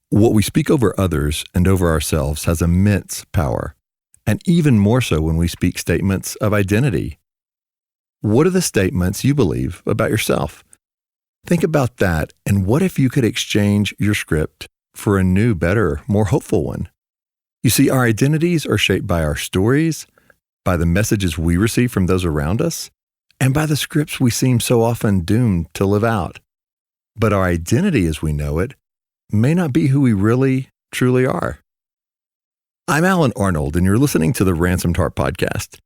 What we speak over others and over ourselves has immense power, and even more so when we speak statements of identity. What are the statements you believe about yourself? Think about that, and what if you could exchange your script for a new, better, more hopeful one? You see, our identities are shaped by our stories, by the messages we receive from those around us, and by the scripts we seem so often doomed to live out. But our identity as we know it may not be who we really, truly are. I'm Alan Arnold, and you're listening to the Ransomed Heart Podcast.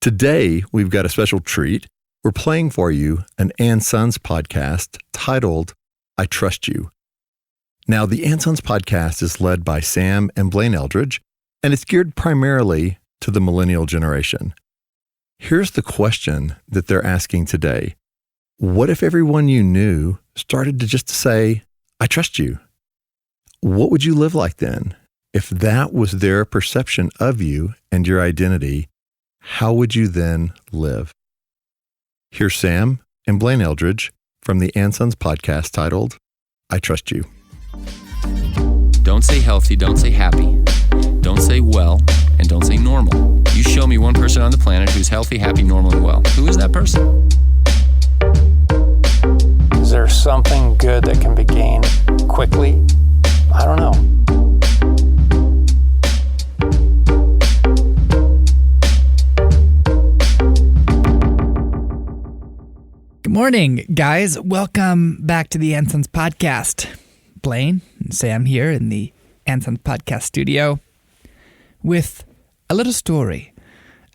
Today, we've got a special treat. We're playing for you an AndSons podcast titled, I Trust You. Now, the AndSons podcast is led by Sam and Blaine Eldredge, and it's geared primarily to the millennial generation. Here's the question that they're asking today. What if everyone you knew started to just say, I trust you? What would you live like then? If that was their perception of you and your identity, how would you then live? Here's Sam and Blaine Eldredge from the AndSons podcast titled, I Trust You. Don't say healthy, don't say happy, don't say well, and don't say normal. You show me one person on the planet who's healthy, happy, normal, and well. Who is that person? Is there something good that can be gained quickly? I don't know. Good morning, guys. Welcome back to the AndSons podcast. Blaine and Sam here in the AndSons podcast studio with a little story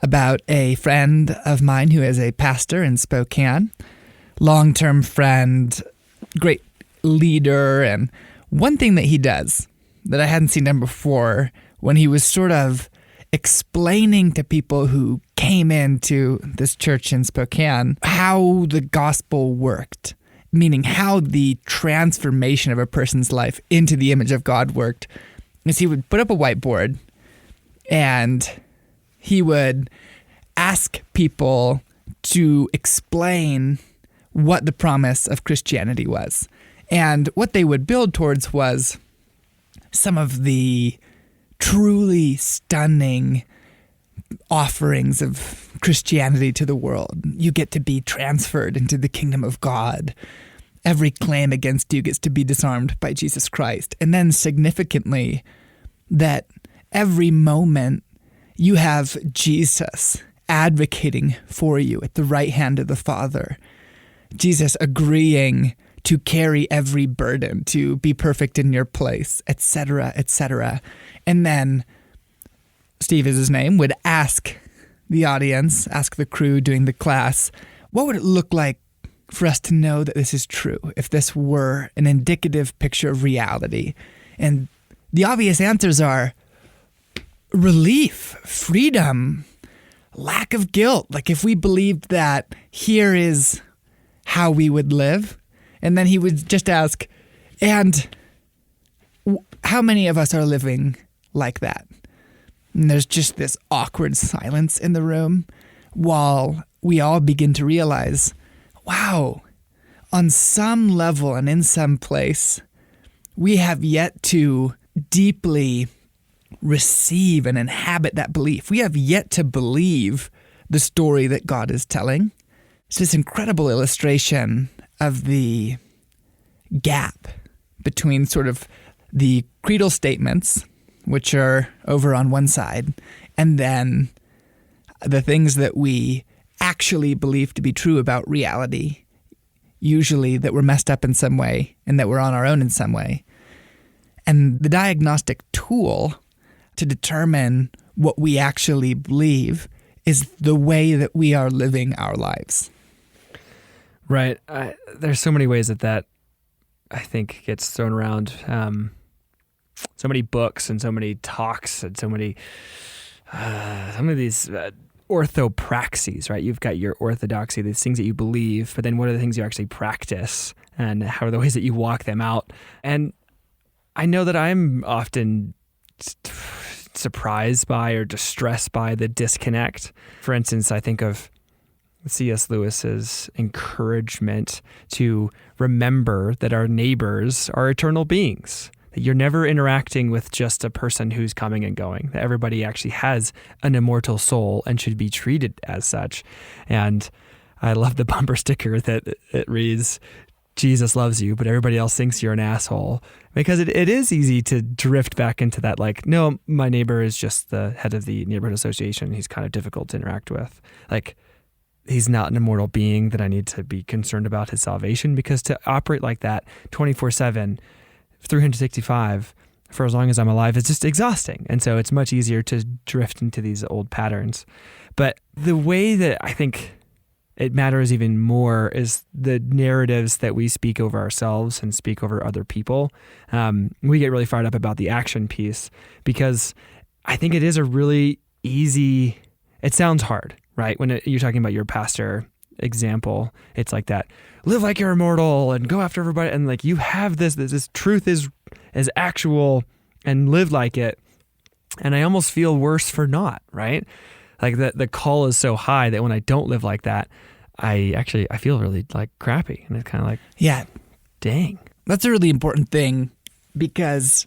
about a friend of mine who is a pastor in Spokane, long-term friend, great leader, and one thing that he does that I hadn't seen done before when he was sort of explaining to people who came into this church in Spokane how the gospel worked, meaning how the transformation of a person's life into the image of God worked, is he would put up a whiteboard and he would ask people to explain what the promise of Christianity was. And what they would build towards was some of the truly stunning offerings of Christianity to the world. You get to be transferred into the kingdom of God. Every claim against you gets to be disarmed by Jesus Christ. And then significantly, that every moment you have Jesus advocating for you at the right hand of the Father. Jesus agreeing to carry every burden, to be perfect in your place, etc., etc. And then Steve is his name, would ask the audience, ask the crew doing the class, what would it look like for us to know that this is true, if this were an indicative picture of reality? And the obvious answers are relief, freedom, lack of guilt. Like if we believed that here is how we would live, and then he would just ask, and how many of us are living like that? And there's just this awkward silence in the room while we all begin to realize, wow, on some level and in some place, we have yet to deeply receive and inhabit that belief. We have yet to believe the story that God is telling. It's this incredible illustration of the gap between sort of the creedal statements, which are over on one side, and then the things that we actually believe to be true about reality, usually that we're messed up in some way and that we're on our own in some way. And the diagnostic tool to determine what we actually believe is the way that we are living our lives. Right. There's so many ways that I think gets thrown around. So many books and so many talks and some of these orthopraxies, right? You've got your orthodoxy, these things that you believe, but then what are the things you actually practice and how are the ways that you walk them out? And I know that I'm often surprised by or distressed by the disconnect. For instance, I think of C.S. Lewis's encouragement to remember that our neighbors are eternal beings, that you're never interacting with just a person who's coming and going, that everybody actually has an immortal soul and should be treated as such. And I love the bumper sticker that it reads, Jesus loves you, but everybody else thinks you're an asshole. Because it is easy to drift back into that, like, no, my neighbor is just the head of the neighborhood association. He's kind of difficult to interact with. Like, he's not an immortal being that I need to be concerned about his salvation, because to operate like that 24/7, 365 for as long as I'm alive is just exhausting. And so it's much easier to drift into these old patterns. But the way that I think it matters even more is the narratives that we speak over ourselves and speak over other people. We get really fired up about the action piece because I think it is a really easy, it sounds hard, right? When you're talking about your pastor example, it's like that, live like you're immortal and go after everybody. And like, you have this truth is actual and live like it. And I almost feel worse for not, right? Like the call is so high that when I don't live like that, I feel really like crappy. And it's kind of like, Yeah, dang. that's a really important thing because,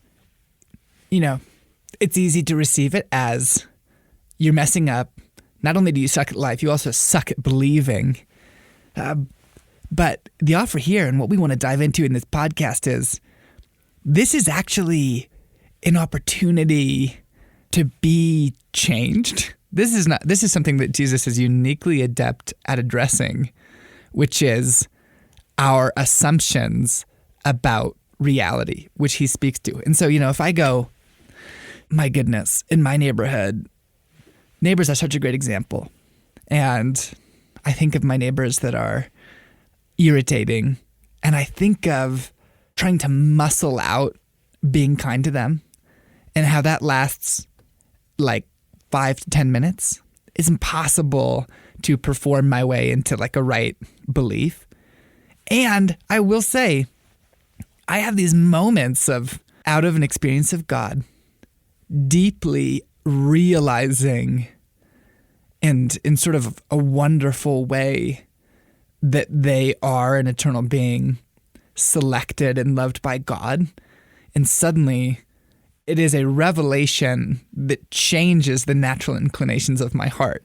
it's easy to receive it as you're messing up. Not only do you suck at life, you also suck at believing. But the offer here and what we want to dive into in this podcast is this is actually an opportunity to be changed. This is something that Jesus is uniquely adept at addressing, which is our assumptions about reality, which he speaks to. And so, if I go, my goodness, in my neighborhood, neighbors are such a great example. And I think of my neighbors that are irritating, and I think of trying to muscle out being kind to them and how that lasts like 5 to 10 minutes. It's impossible to perform my way into like a right belief. And I will say, I have these moments of, out of an experience of God, deeply realizing and in sort of a wonderful way that they are an eternal being, selected and loved by God. And suddenly it is a revelation that changes the natural inclinations of my heart.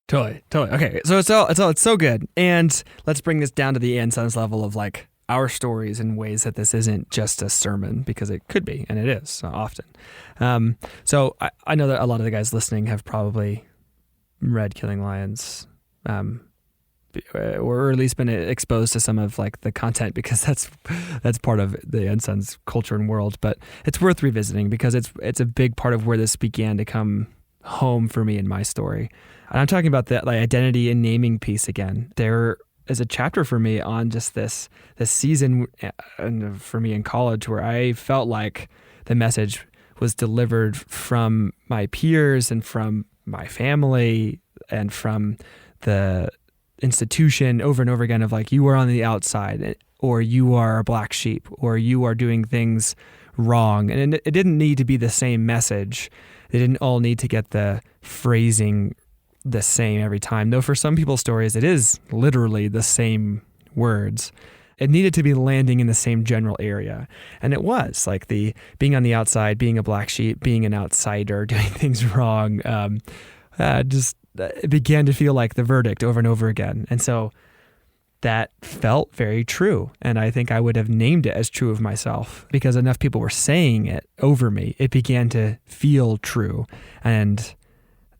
Totally. Okay, so it's so good. And let's bring this down to the AndSons level of like our stories in ways that this isn't just a sermon, because it could be, and it is often. So I know that a lot of the guys listening have probably read Killing Lions, or at least been exposed to some of like the content, because that's part of the AndSons culture and world. But it's worth revisiting because it's a big part of where this began to come home for me in my story. And I'm talking about that like identity and naming piece again. There is a chapter for me on just this season for me in college where I felt like the message was delivered from my peers and from my family and from the institution over and over again of like, you are on the outside, or you are a black sheep, or you are doing things wrong. And it didn't need to be the same message. They didn't all need to get the phrasing the same every time. Though for some people's stories, it is literally the same words. It needed to be landing in the same general area. And it was like the being on the outside, being a black sheep, being an outsider, doing things wrong. It began to feel like the verdict over and over again. And so that felt very true. And I think I would have named it as true of myself because enough people were saying it over me. It began to feel true. And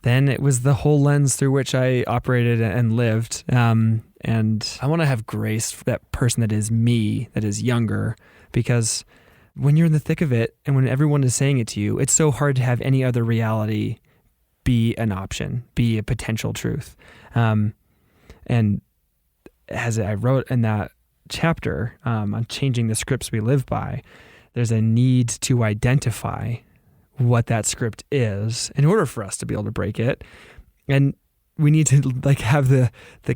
then it was the whole lens through which I operated and lived. And I want to have grace for that person that is me, that is younger, because when you're in the thick of it and when everyone is saying it to you, it's so hard to have any other reality be an option, be a potential truth. And as I wrote in that chapter on changing the scripts we live by, there's a need to identify what that script is in order for us to be able to break it. And we need to like have the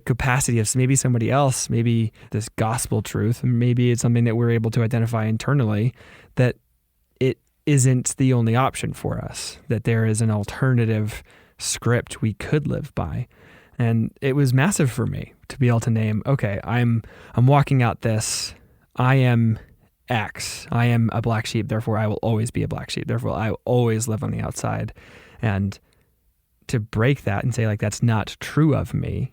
capacity of maybe somebody else, maybe this gospel truth, maybe it's something that we're able to identify internally, that it isn't the only option for us, that there is an alternative script we could live by. And it was massive for me to be able to name, okay, I'm walking out this, I am X. I am a black sheep, therefore I will always be a black sheep. Therefore I will always live on the outside. And to break that and say like, that's not true of me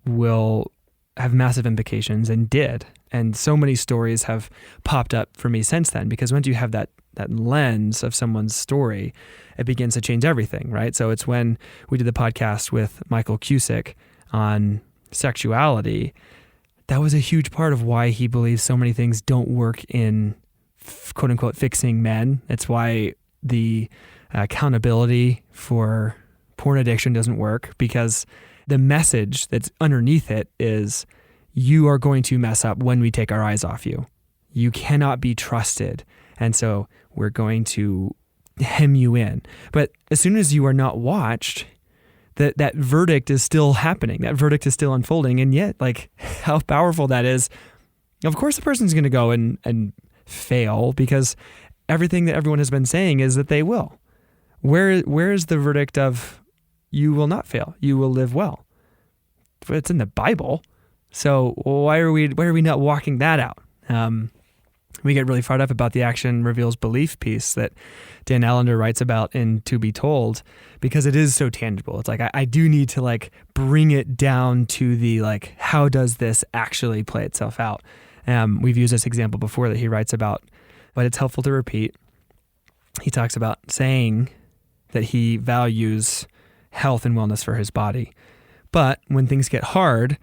will have massive implications, and did. And so many stories have popped up for me since then, because once you have that lens of someone's story, it begins to change everything, right? So it's when we did the podcast with Michael Cusick on sexuality, that was a huge part of why he believes so many things don't work in quote unquote fixing men. It's why the accountability for porn addiction doesn't work, because the message that's underneath it is, you are going to mess up when we take our eyes off you. You cannot be trusted. And so we're going to hem you in. But as soon as you are not watched, that verdict is still happening. That verdict is still unfolding. And yet, like, how powerful that is. Of course, the person's going to go and fail, because everything that everyone has been saying is that they will. Where is the verdict of, you will not fail, you will live well? It's in the Bible. So why are we not walking that out? We get really fired up about the action reveals belief piece that Dan Allender writes about in To Be Told, because it is so tangible. It's like, I do need to like bring it down to the like, how does this actually play itself out? We've used this example before that he writes about, but it's helpful to repeat. He talks about saying that he values health and wellness for his body, but when things get hard,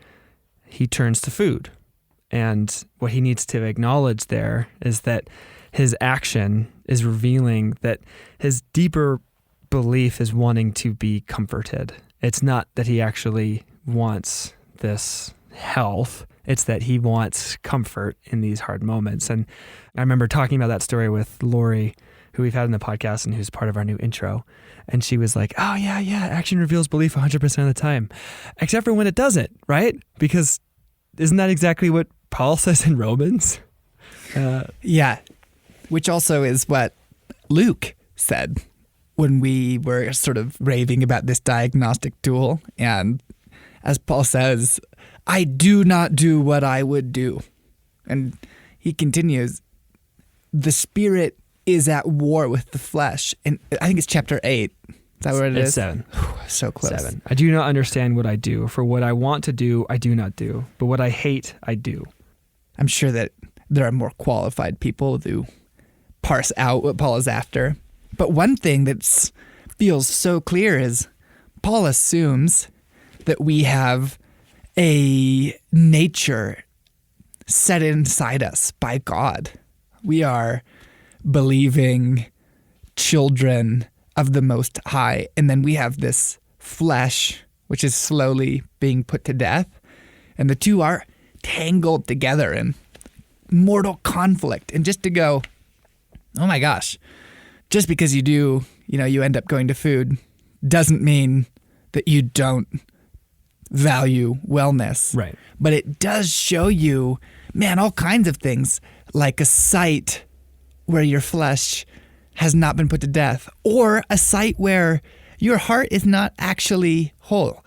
he turns to food. And what he needs to acknowledge there is that his action is revealing that his deeper belief is wanting to be comforted. It's not that he actually wants this health. It's that he wants comfort in these hard moments. And I remember talking about that story with Lori, who we've had in the podcast and who's part of our new intro. And she was like, oh yeah, action reveals belief 100% of the time, except for when it doesn't, right? Because isn't that exactly what Paul says in Romans? Yeah, which also is what Luke said when we were sort of raving about this diagnostic tool. And as Paul says, I do not do what I would do. And he continues, the spirit is at war with the flesh. And I think it's chapter 8. Is that what it is? 7. So close. 7. I do not understand what I do. For what I want to do, I do not do. But what I hate, I do. I'm sure that there are more qualified people who parse out what Paul is after. But one thing that feels so clear is Paul assumes that we have a nature set inside us by God. We are believing children of the Most High, and then we have this flesh which is slowly being put to death, and the two are tangled together in mortal conflict. And just to go, oh my gosh, just because you end up going to food doesn't mean that you don't value wellness. Right. But it does show you, man, all kinds of things, like a site where your flesh has not been put to death, or a site where your heart is not actually whole.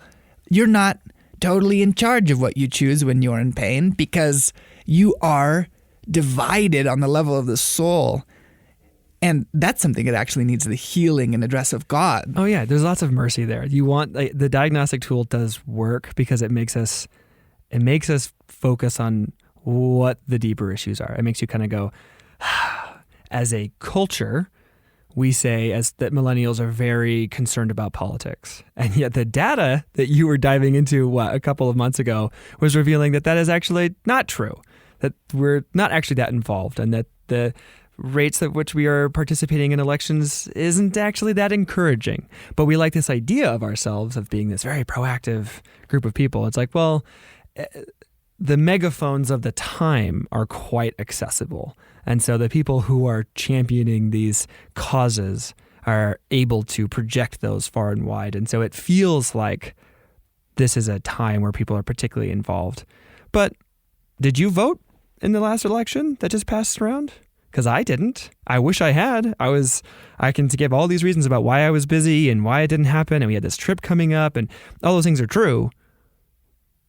You're not totally in charge of what you choose when you're in pain, because you are divided on the level of the soul. And that's something that actually needs the healing and address of God. Oh yeah, there's lots of mercy there. The diagnostic tool does work because it makes us focus on what the deeper issues are. It makes you kind of go, as a culture, we say that millennials are very concerned about politics. And yet the data that you were diving into, a couple of months ago, was revealing that is actually not true, that we're not actually that involved, and that the rates at which we are participating in elections isn't actually that encouraging. But we like this idea of ourselves of being this very proactive group of people. It's like, well, the megaphones of the time are quite accessible. And so the people who are championing these causes are able to project those far and wide. And so it feels like this is a time where people are particularly involved. But did you vote in the last election that just passed around? Because I didn't. I wish I had. I can give all these reasons about why I was busy and why it didn't happen, and we had this trip coming up, and all those things are true,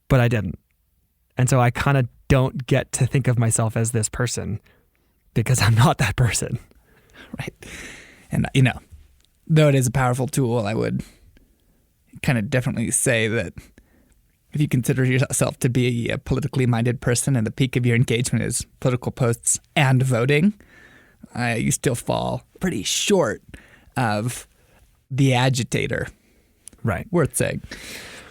but I didn't. And so I kind of don't get to think of myself as this person because I'm not that person. Right. And, though it is a powerful tool, I would kind of definitely say that if you consider yourself to be a politically minded person and the peak of your engagement is political posts and voting, you still fall pretty short of the agitator. Right. Worth saying.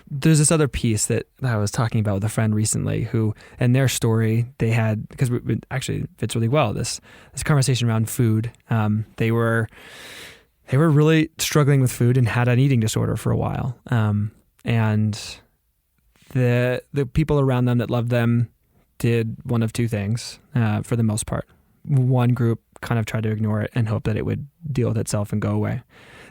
There's this other piece that I was talking about with a friend recently who, in their story, they had, because it actually fits really well, this conversation around food. They were really struggling with food and had an eating disorder for a while. And the people around them that loved them did one of two things for the most part. One group kind of tried to ignore it and hope that it would deal with itself and go away.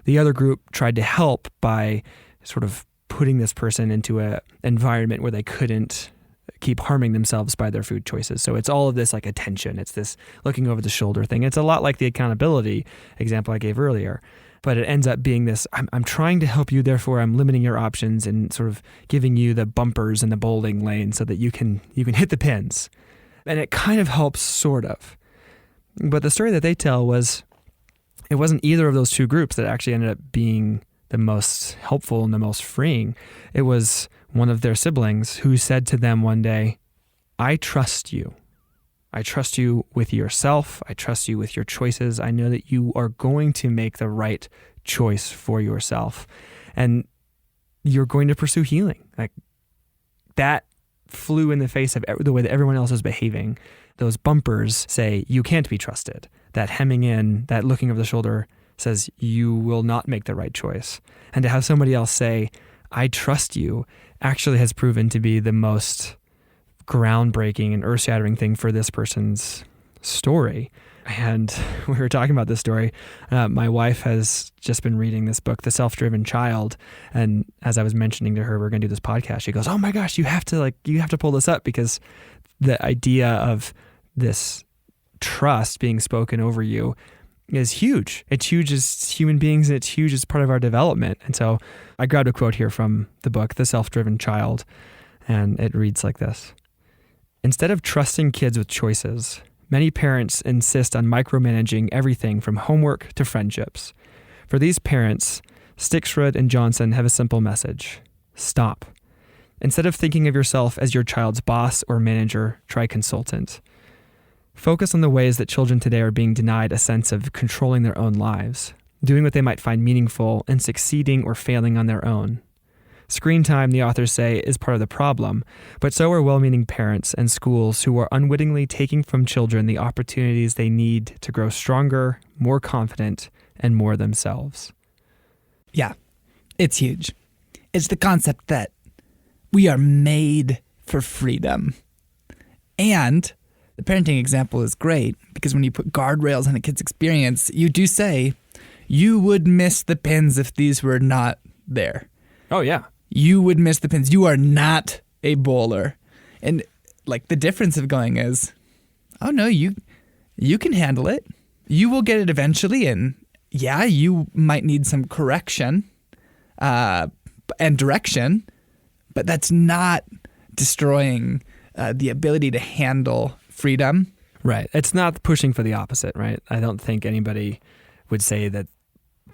The other group tried to help by sort of putting this person into an environment where they couldn't keep harming themselves by their food choices. So it's all of this like attention. It's this looking over the shoulder thing. It's a lot like the accountability example I gave earlier. But it ends up being this, I'm trying to help you, therefore I'm limiting your options and sort of giving you the bumpers in the bowling lane so that you can hit the pins. And it kind of helps, sort of. But the story that they tell was, it wasn't either of those two groups that actually ended up being the most helpful and the most freeing. It was one of their siblings who said to them one day, I trust you. I trust you with yourself. I trust you with your choices. I know that you are going to make the right choice for yourself. And you're going to pursue healing. Like, that flew in the face of the way that everyone else is behaving. Those bumpers say you can't be trusted. That hemming in, that looking over the shoulder says you will not make the right choice. And to have somebody else say, I trust you, actually has proven to be the most groundbreaking and earth-shattering thing for this person's story. And we were talking about this story. My wife has just been reading this book, The Self-Driven Child. And as I was mentioning to her, we're going to do this podcast, she goes, oh my gosh, you have to pull this up, because the idea of this trust being spoken over you is huge. It's huge as human beings, and it's huge as part of our development. And so I grabbed a quote here from the book, The Self-Driven Child, and it reads like this. Instead of trusting kids with choices, many parents insist on micromanaging everything from homework to friendships. For these parents, Stixrud and Johnson have a simple message. Stop. Instead of thinking of yourself as your child's boss or manager, try consultant. Focus on the ways that children today are being denied a sense of controlling their own lives, doing what they might find meaningful, and succeeding or failing on their own. Screen time, the authors say, is part of the problem, but so are well-meaning parents and schools who are unwittingly taking from children the opportunities they need to grow stronger, more confident, and more themselves. Yeah, it's huge. It's the concept that we are made for freedom. And the parenting example is great, because when you put guardrails on a kid's experience, you do say, you would miss the pins if these were not there. Oh, yeah. You would miss the pins. You are not a bowler. And like the difference of going is, oh no, you can handle it. You will get it eventually. And yeah, you might need some correction and direction, but that's not destroying the ability to handle freedom. Right. It's not pushing for the opposite, right? I don't think anybody would say that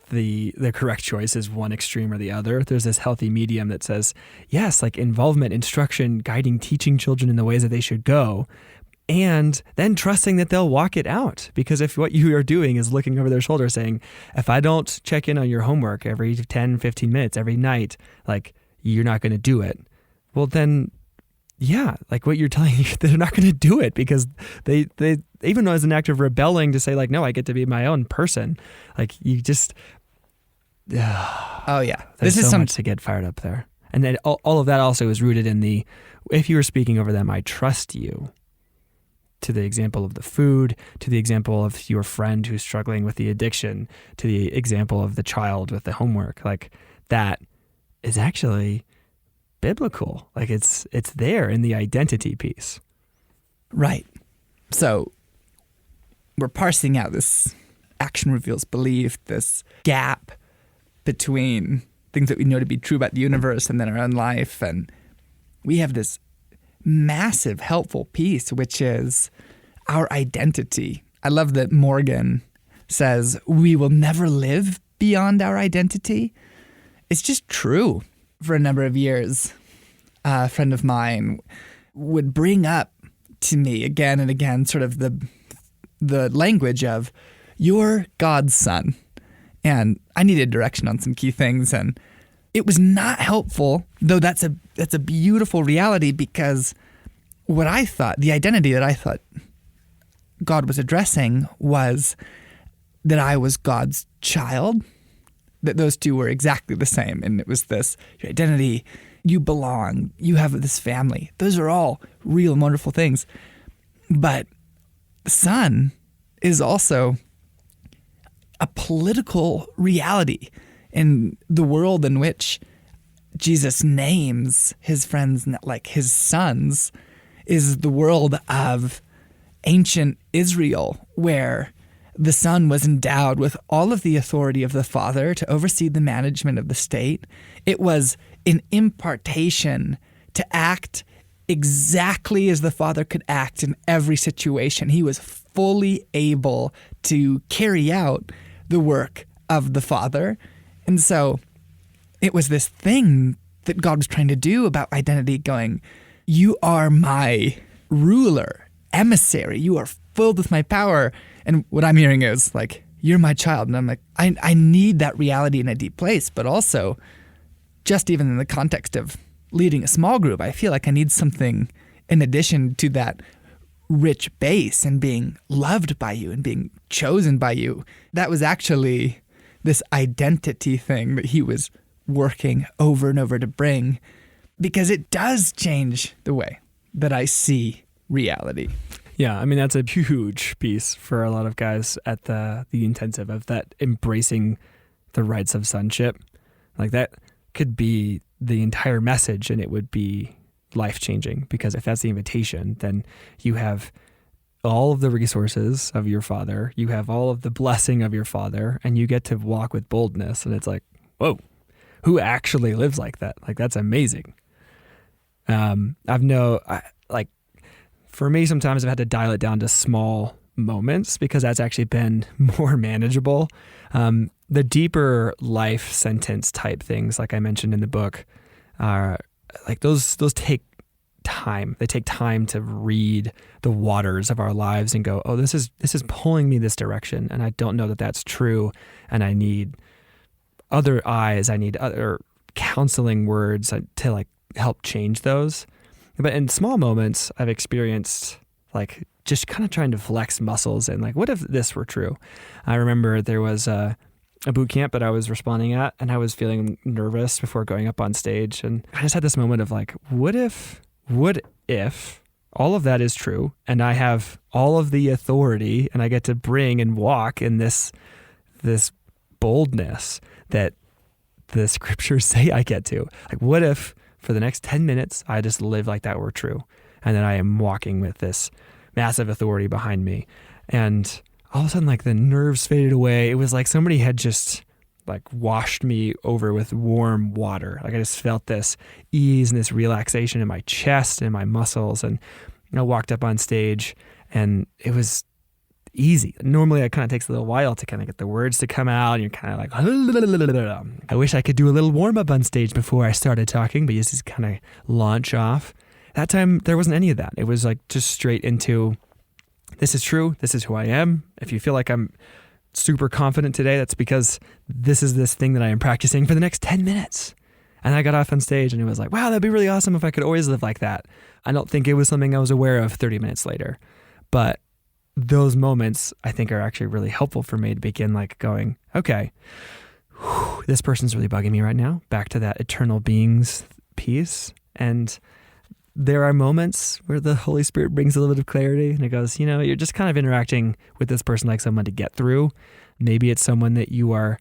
the correct choice is one extreme or the other. There's this healthy medium that says, yes, like involvement, instruction, guiding, teaching children in the ways that they should go, and then trusting that they'll walk it out. Because if what you are doing is looking over their shoulder saying, if I don't check in on your homework every 10, 15 minutes, every night, like you're not going to do it. Well, then, yeah, like what you're telling you, they're not going to do it, because they even though it's an act of rebelling to say like, no, I get to be my own person. Like you just, oh yeah, there's so much to get fired up there. And then all of that also is rooted in the, if you were speaking over them, I trust you, to the example of the food, to the example of your friend who's struggling with the addiction, to the example of the child with the homework. Like that is actually biblical. Like it's there in the identity piece. Right. So we're parsing out this action reveals belief, this gap between things that we know to be true about the universe and then our own life. And we have this massive helpful piece, which is our identity, I love that Morgan says, we will never live beyond our identity. It's just true. For a number of years, a friend of mine would bring up to me again and again sort of the language of, you're God's son. And I needed direction on some key things, and it was not helpful, though that's a beautiful reality, because what I thought, the identity that I thought God was addressing was that I was God's child, that those two were exactly the same. And it was this, your identity, you belong, you have this family. Those are all real and wonderful things. But son is also a political reality in the world in which Jesus names his friends like his sons, is the world of ancient Israel, where the son was endowed with all of the authority of the father to oversee the management of the state. It was an impartation to act exactly as the father could act in every situation. He was fully able to carry out the work of the father. And so it was this thing that God was trying to do about identity, going, you are my ruler, emissary. You are filled with my power. And what I'm hearing is like, you're my child. And I'm like, I need that reality in a deep place, but also just even in the context of leading a small group, I feel like I need something in addition to that rich base and being loved by you and being chosen by you. That was actually this identity thing that he was working over and over to bring, because it does change the way that I see reality. Yeah, I mean, that's a huge piece for a lot of guys at the intensive, of that embracing the rights of sonship. Like, that could be the entire message, and it would be life-changing, because if that's the invitation, then you have all of the resources of your father, you have all of the blessing of your father, and you get to walk with boldness. And it's like, whoa, who actually lives like that? Like, that's amazing. For me, sometimes I've had to dial it down to small moments, because that's actually been more manageable. The deeper life sentence type things, like I mentioned in the book, are like those take time. They take time to read the waters of our lives and go, oh, this is pulling me this direction, and I don't know that that's true, and I need other eyes, I need other counseling words to like help change those. But in small moments, I've experienced like just kind of trying to flex muscles and like, what if this were true? I remember there was a boot camp that I was responding at, and I was feeling nervous before going up on stage. And I just had this moment of like, what if all of that is true, and I have all of the authority, and I get to bring and walk in this boldness that the scriptures say I get to? Like, what if for the next 10 minutes, I just live like that were true, and then I am walking with this massive authority behind me? And all of a sudden, like, the nerves faded away. It was like somebody had just like washed me over with warm water. Like, I just felt this ease and this relaxation in my chest and my muscles. And I walked up on stage, and it was easy. Normally, it kind of takes a little while to kind of get the words to come out, and you're kind of like, I wish I could do a little warm up on stage before I started talking, but you just kind of launch off. That time, there wasn't any of that. It was like just straight into, this is true. This is who I am. If you feel like I'm super confident today, that's because this is this thing that I am practicing for the next 10 minutes. And I got off on stage, and it was like, wow, that'd be really awesome if I could always live like that. I don't think it was something I was aware of 30 minutes later, but those moments, I think, are actually really helpful for me to begin like going, okay, this person's really bugging me right now. Back to that eternal beings piece. And there are moments where the Holy Spirit brings a little bit of clarity, and it goes, you're just kind of interacting with this person like someone to get through. Maybe it's someone that you are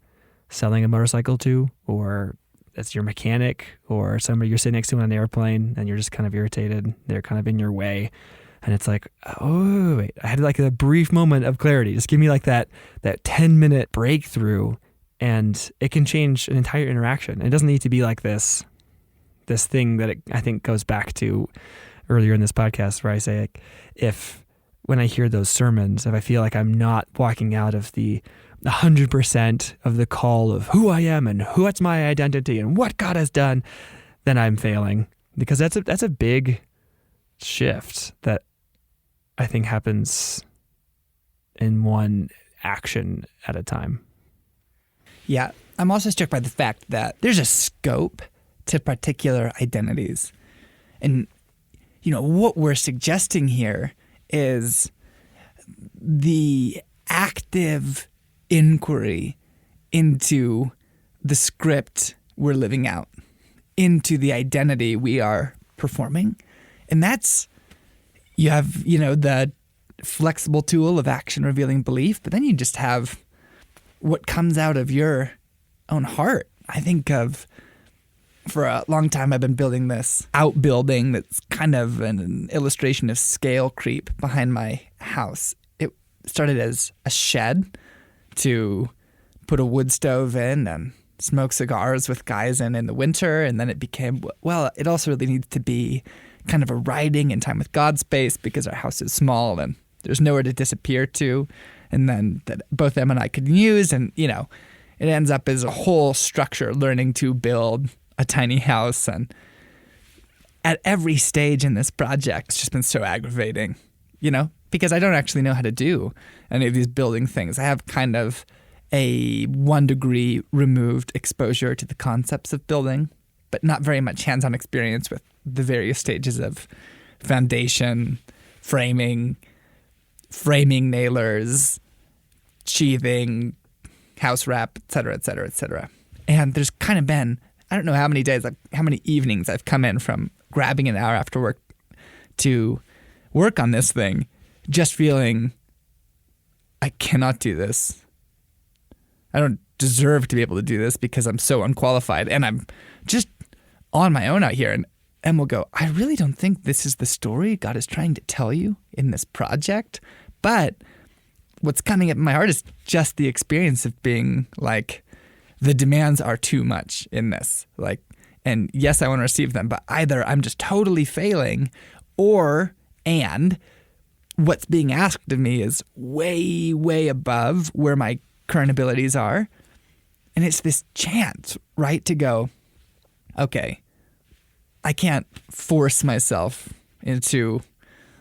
selling a motorcycle to, or that's your mechanic, or somebody you're sitting next to on an airplane, and you're just kind of irritated. They're kind of in your way. And it's like, oh, wait, I had like a brief moment of clarity. Just give me like that 10-minute breakthrough, and it can change an entire interaction. It doesn't need to be like this thing that I think goes back to earlier in this podcast, where I say, like, if when I hear those sermons, if I feel like I'm not walking out of the 100% of the call of who I am and what's my identity and what God has done, then I'm failing. Because that's a big shift that I think happens in one action at a time. Yeah, I'm also struck by the fact that there's a scope to particular identities. And, what we're suggesting here is the active inquiry into the script we're living out, into the identity we are performing. And that's, you have, the flexible tool of action revealing belief, but then you just have what comes out of your own heart. I think for a long time, I've been building this outbuilding that's kind of an illustration of scale creep behind my house. It started as a shed to put a wood stove in and smoke cigars with guys in the winter. And then it became, well, it also really needs to be kind of a writing and time with God space because our house is small and there's nowhere to disappear to. And then that both Em and I could use. And, it ends up as a whole structure, learning to build a tiny house. And at every stage in this project, it's just been so aggravating, because I don't actually know how to do any of these building things. I have kind of a 1 degree removed exposure to the concepts of building, but not very much hands-on experience with the various stages of foundation, framing nailers, sheathing, house wrap, et cetera, et cetera, et cetera. And there's kind of been, I don't know how many days, how many evenings I've come in from grabbing an hour after work to work on this thing, just feeling I cannot do this. I don't deserve to be able to do this because I'm so unqualified and I'm just on my own out here. And Em will go, I really don't think this is the story God is trying to tell you in this project. But what's coming up in my heart is just the experience of being like, the demands are too much in this. And yes, I want to receive them, but either I'm just totally failing and what's being asked of me is way, way above where my current abilities are. And it's this chance, right, to go, okay, I can't force myself into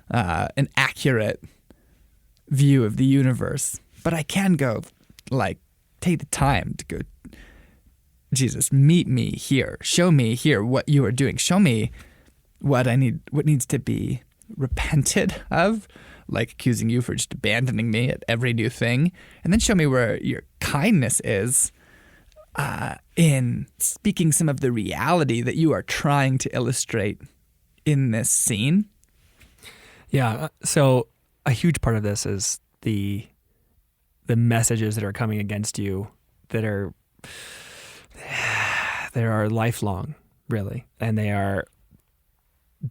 an accurate view of the universe, but I can go, take the time to go, Jesus, meet me here. Show me here what you are doing. Show me what needs to be repented of, like accusing you for just abandoning me at every new thing. And then show me where your kindness is in speaking some of the reality that you are trying to illustrate in this scene. Yeah. So a huge part of this is the messages that are coming against you that are lifelong, really, and they are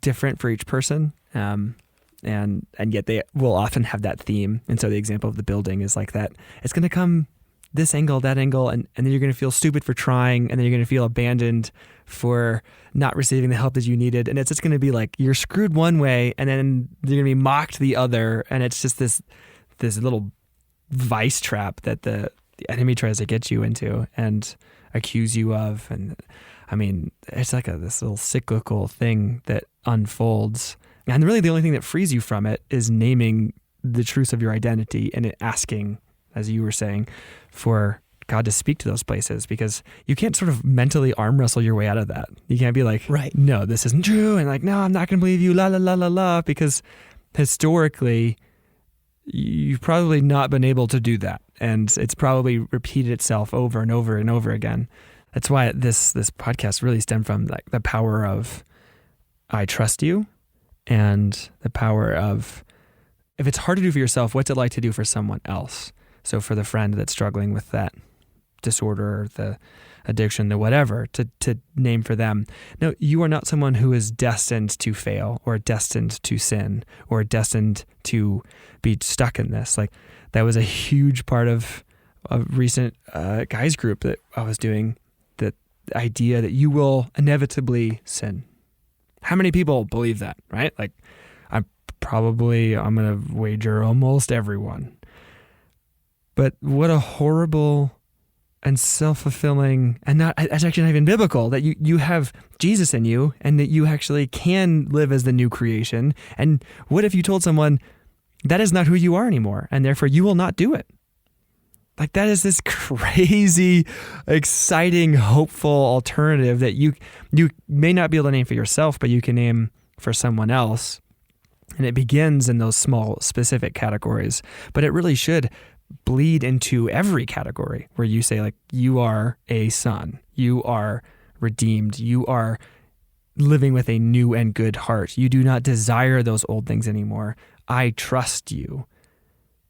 different for each person, and yet they will often have that theme. And so the example of the building is like that. It's going to come this angle, that angle, and then you're going to feel stupid for trying, and then you're going to feel abandoned for not receiving the help that you needed. And it's just going to be like you're screwed one way, and then you're going to be mocked the other, and it's just this little vice trap that the enemy tries to get you into and accuse you of. And I mean, it's like this little cyclical thing that unfolds. And really the only thing that frees you from it is naming the truth of your identity and asking, as you were saying, for God to speak to those places, because you can't sort of mentally arm wrestle your way out of that. You can't be like, right, no, this isn't true. And like, no, I'm not going to believe you, la, la, la, la, la, because historically you've probably not been able to do that. And it's probably repeated itself over and over and over again. That's why this podcast really stemmed from like the power of I trust you, and the power of, if it's hard to do for yourself, what's it like to do for someone else? So for the friend that's struggling with that disorder, or the addiction, the whatever, to name for them. No, you are not someone who is destined to fail, or destined to sin, or destined to be stuck in this. Like, that was a huge part of a recent guys group that I was doing, the idea that you will inevitably sin. How many people believe that, right? Like, I'm probably, I'm going to wager, almost everyone. But what a horrible and self-fulfilling, and that's actually not even biblical, that you have Jesus in you and that you actually can live as the new creation. And what if you told someone that is not who you are anymore, and therefore you will not do it? Like, that is this crazy, exciting, hopeful alternative that you may not be able to name for yourself, but you can name for someone else. And it begins in those small, specific categories, but it really should bleed into every category where you say, like, you are a son, you are redeemed, you are living with a new and good heart. You do not desire those old things anymore. I trust you.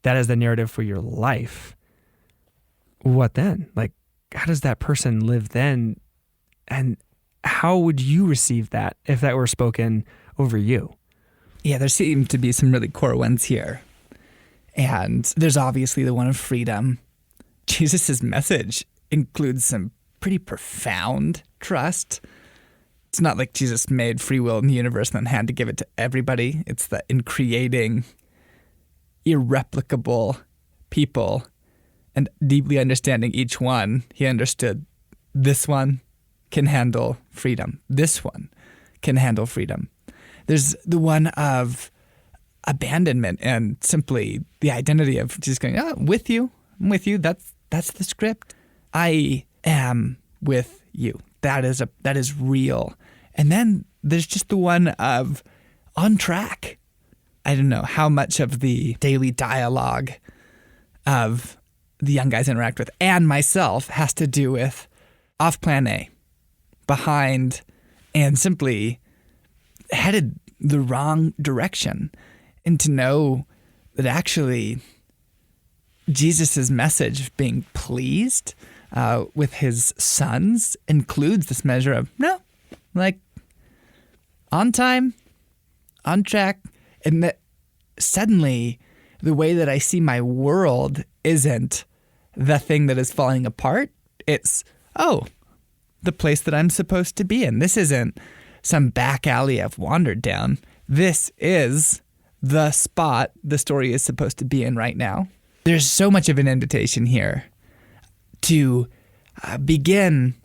That is the narrative for your life. What then? Like, how does that person live then? And how would you receive that if that were spoken over you? Yeah, there seem to be some really core ones here. And there's obviously the one of freedom. Jesus' message includes some pretty profound trust. It's not like Jesus made free will in the universe and then had to give it to everybody. It's that in creating irreplicable people and deeply understanding each one, he understood this one can handle freedom. This one can handle freedom. There's the one of abandonment and simply the identity of just going, I'm with you. That's the script. I am with you. That is real. And then there's just the one of on track. I don't know how much of the daily dialogue of the young guys interact with and myself has to do with off plan A, behind, and simply headed the wrong direction. And to know that actually Jesus' message of being pleased with his sons includes this measure of, no, like on time, on track, and that suddenly the way that I see my world isn't the thing that is falling apart. It's, the place that I'm supposed to be in. This isn't some back alley I've wandered down. This is the spot the story is supposed to be in right now. There's so much of an invitation here to begin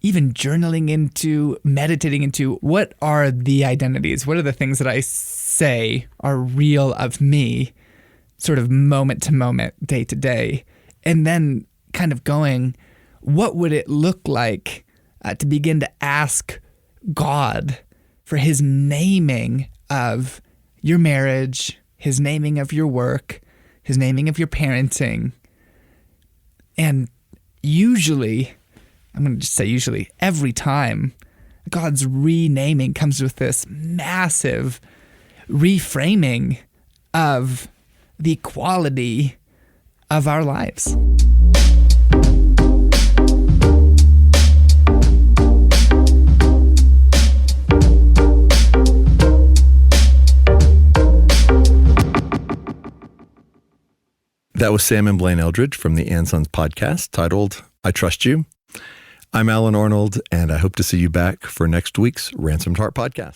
even journaling into, meditating into, what are the identities? What are the things that I say are real of me, sort of moment to moment, day to day? And then kind of going, what would it look like to begin to ask God for his naming of your marriage, his naming of your work, his naming of your parenting. And usually, I'm going to just say usually, every time God's renaming comes with this massive reframing of the quality of our lives. That was Sam and Blaine Eldredge from the AndSons podcast titled, I Trust You. I'm Alan Arnold, and I hope to see you back for next week's Ransomed Heart podcast.